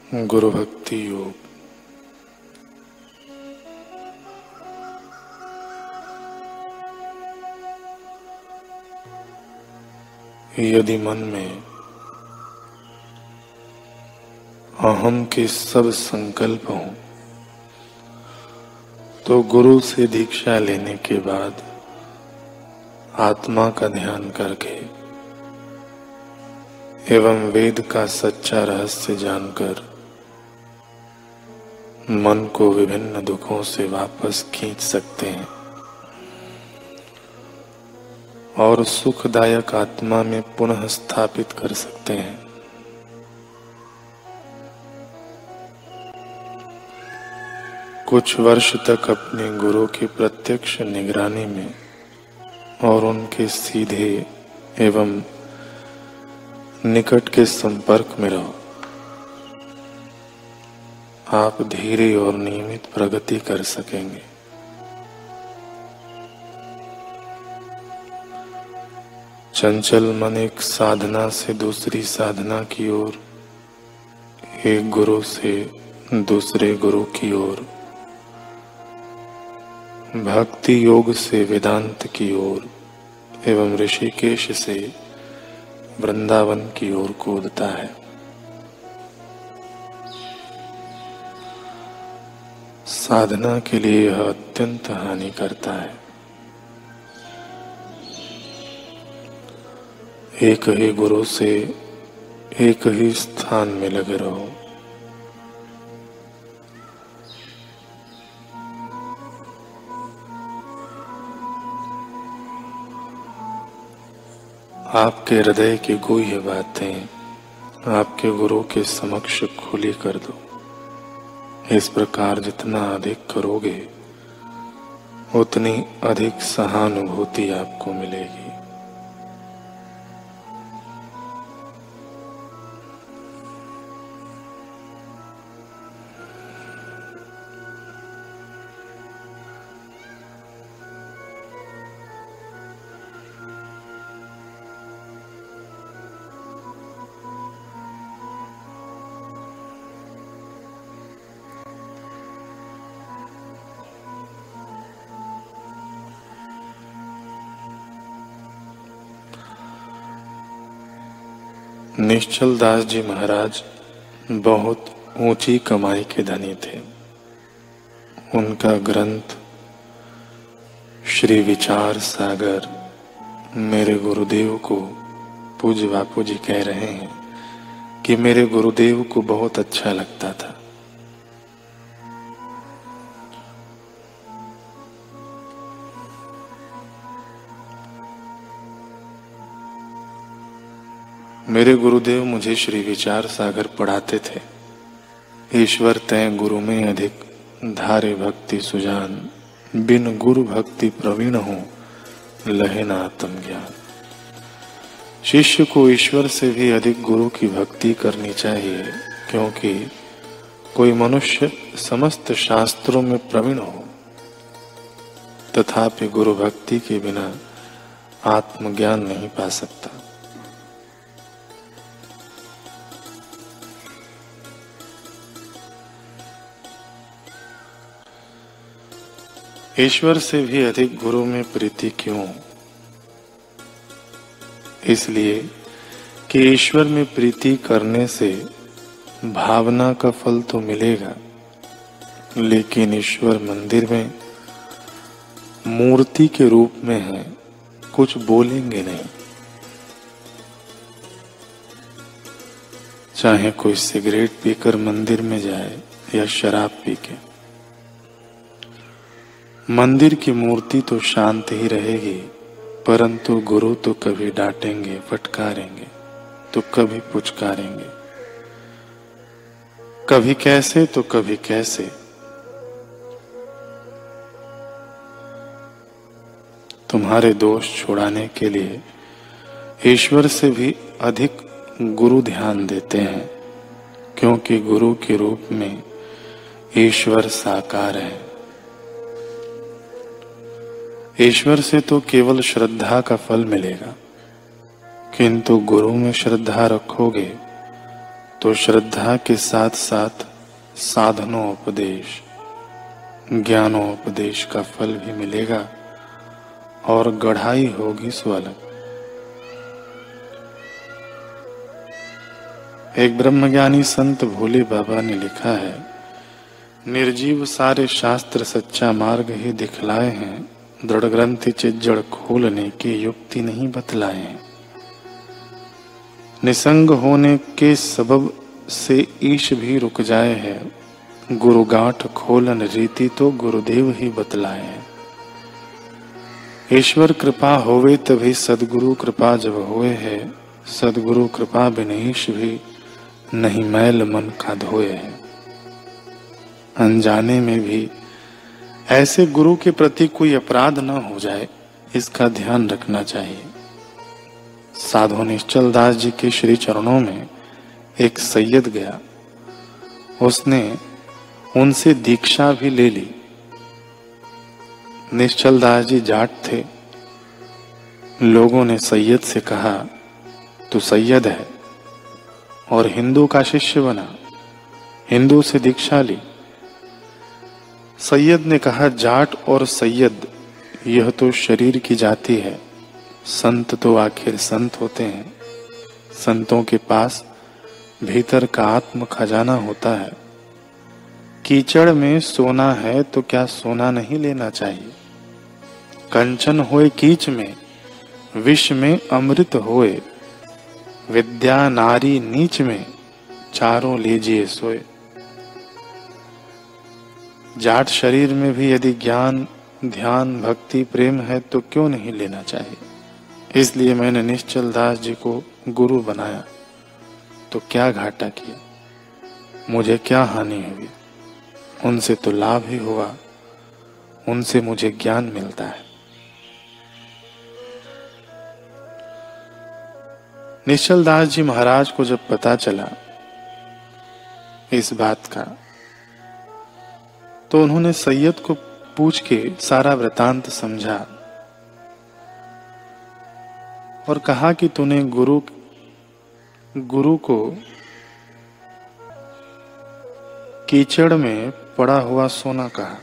गुरु भक्ति योग। यदि मन में अहम के सब संकल्प हों तो गुरु से दीक्षा लेने के बाद आत्मा का ध्यान करके एवं वेद का सच्चा रहस्य जानकर मन को विभिन्न दुखों से वापस खींच सकते हैं और सुखदायक आत्मा में पुनः स्थापित कर सकते हैं। कुछ वर्ष तक अपने गुरु की प्रत्यक्ष निगरानी में और उनके सीधे एवं निकट के संपर्क में रहो। आप धीरे और नियमित प्रगति कर सकेंगे। चंचल मन एक साधना से दूसरी साधना की ओर, एक गुरु से दूसरे गुरु की ओर, भक्ति योग से वेदांत की ओर एवं ऋषिकेश से वृंदावन की ओर कूदता है। साधना के लिए यह अत्यंत हानि करता है। एक ही गुरु से एक ही स्थान में लगे रहो। आपके हृदय की गुह्य बातें आपके गुरु के समक्ष खुली कर दो। इस प्रकार जितना अधिक करोगे उतनी अधिक सहानुभूति आपको मिलेगी। निश्चल दास जी महाराज बहुत ऊंची कमाई के धनी थे। उनका ग्रंथ श्री विचार सागर मेरे गुरुदेव को, पूज्य बापू जी कह रहे हैं कि मेरे गुरुदेव को बहुत अच्छा लगता था। मेरे गुरुदेव मुझे श्री विचार सागर पढ़ाते थे। ईश्वर तय गुरु में अधिक धारे भक्ति सुजान, बिन गुरु भक्ति प्रवीण हो लहे न आत्म ज्ञान। शिष्य को ईश्वर से भी अधिक गुरु की भक्ति करनी चाहिए, क्योंकि कोई मनुष्य समस्त शास्त्रों में प्रवीण हो तथापि गुरु भक्ति के बिना आत्मज्ञान नहीं पा सकता। ईश्वर से भी अधिक गुरु में प्रीति क्यों? इसलिए कि ईश्वर में प्रीति करने से भावना का फल तो मिलेगा, लेकिन ईश्वर मंदिर में मूर्ति के रूप में है, कुछ बोलेंगे नहीं। चाहे कोई सिगरेट पीकर मंदिर में जाए या शराब पी के, मंदिर की मूर्ति तो शांत ही रहेगी, परंतु गुरु तो कभी डांटेंगे, फटकारेंगे, तो कभी पुचकारेंगे, कभी कैसे तो कभी कैसे। तुम्हारे दोष छुड़ाने के लिए ईश्वर से भी अधिक गुरु ध्यान देते हैं, क्योंकि गुरु के रूप में ईश्वर साकार है। ईश्वर से तो केवल श्रद्धा का फल मिलेगा, किंतु गुरु में श्रद्धा रखोगे तो श्रद्धा के साथ साथ साधनोपदेश, ज्ञानोपदेश का फल भी मिलेगा और गढ़ाई होगी स्वलग। एक ब्रह्मज्ञानी संत भोले बाबा ने लिखा है, निर्जीव सारे शास्त्र सच्चा मार्ग ही दिखलाए हैं, दृढ़ ग्रंथि चिज्जड़ खोलने की युक्ति नहीं बतलाए हैं। निसंग होने के सबब से ईश भी रुक जाए है, गुरु गांठ खोलन रीति तो गुरुदेव ही बतलाए हैं। ईश्वर कृपा होवे तभी सदगुरु कृपा जब होए है, सदगुरु कृपा बिन ईश भी नहीं मैल मन का धोए है। अनजाने में भी ऐसे गुरु के प्रति कोई अपराध न हो जाए, इसका ध्यान रखना चाहिए। साधु निश्चल दास जी के श्री चरणों में एक सैयद गया, उसने उनसे दीक्षा भी ले ली। निश्चल दास जी जाट थे। लोगों ने सैयद से कहा, तू सैयद है और हिंदू का शिष्य बना, हिंदू से दीक्षा ली। सैयद ने कहा, जाट और सैयद यह तो शरीर की जाति है, संत तो आखिर संत होते हैं। संतों के पास भीतर का आत्म खजाना होता है। कीचड़ में सोना है तो क्या सोना नहीं लेना चाहिए? कंचन होए कीच में, विष में अमृत होए, विद्या नारी नीच में, चारों लीजिए सोए। जाट शरीर में भी यदि ज्ञान, ध्यान, भक्ति, प्रेम है तो क्यों नहीं लेना चाहिए? इसलिए मैंने निश्चल दास जी को गुरु बनाया। तो क्या घाटा किया, मुझे क्या हानि हुई? उनसे तो लाभ ही हुआ, उनसे मुझे ज्ञान मिलता है। निश्चल दास जी महाराज को जब पता चला इस बात का, तो उन्होंने सैयद को पूछ के सारा वृतांत समझा और कहा कि तूने गुरु को कीचड़ में पड़ा हुआ सोना कहा,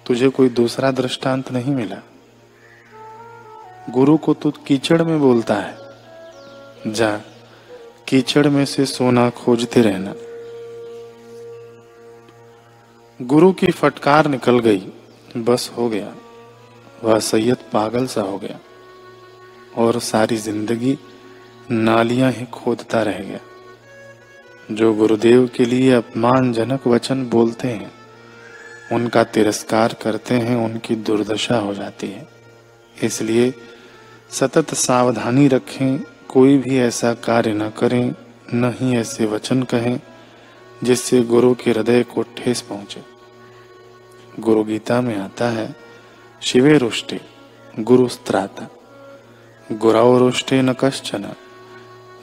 तुझे कोई दूसरा दृष्टांत नहीं मिला। गुरु को तू कीचड़ में बोलता है, जा कीचड़ में से सोना खोजते रहना। गुरु की फटकार निकल गई, बस हो गया। वह सैयद पागल सा हो गया और सारी जिंदगी नालियां ही खोदता रह गया। जो गुरुदेव के लिए अपमानजनक वचन बोलते हैं, उनका तिरस्कार करते हैं, उनकी दुर्दशा हो जाती है। इसलिए सतत सावधानी रखें, कोई भी ऐसा कार्य न करें, न ही ऐसे वचन कहें जिससे गुरु के हृदय को ठेस पहुंचे। गुरु गीता में आता है, शिवे रुष्टे गुरु स्त्राता, गुरौ रुष्टे न कश्चन,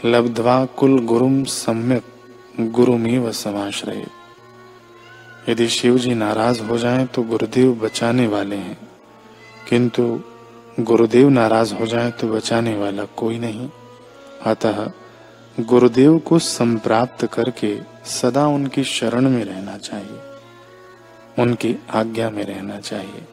लब्ध्वा कुल गुरुम सम्यक गुरुमेव समाश्रये। यदि शिव जी नाराज हो जाएं तो गुरुदेव बचाने वाले हैं, किंतु गुरुदेव नाराज हो जाएं तो बचाने वाला कोई नहीं। अतः गुरुदेव को संप्राप्त करके सदा उनकी शरण में रहना चाहिए, उनकी आज्ञा में रहना चाहिए।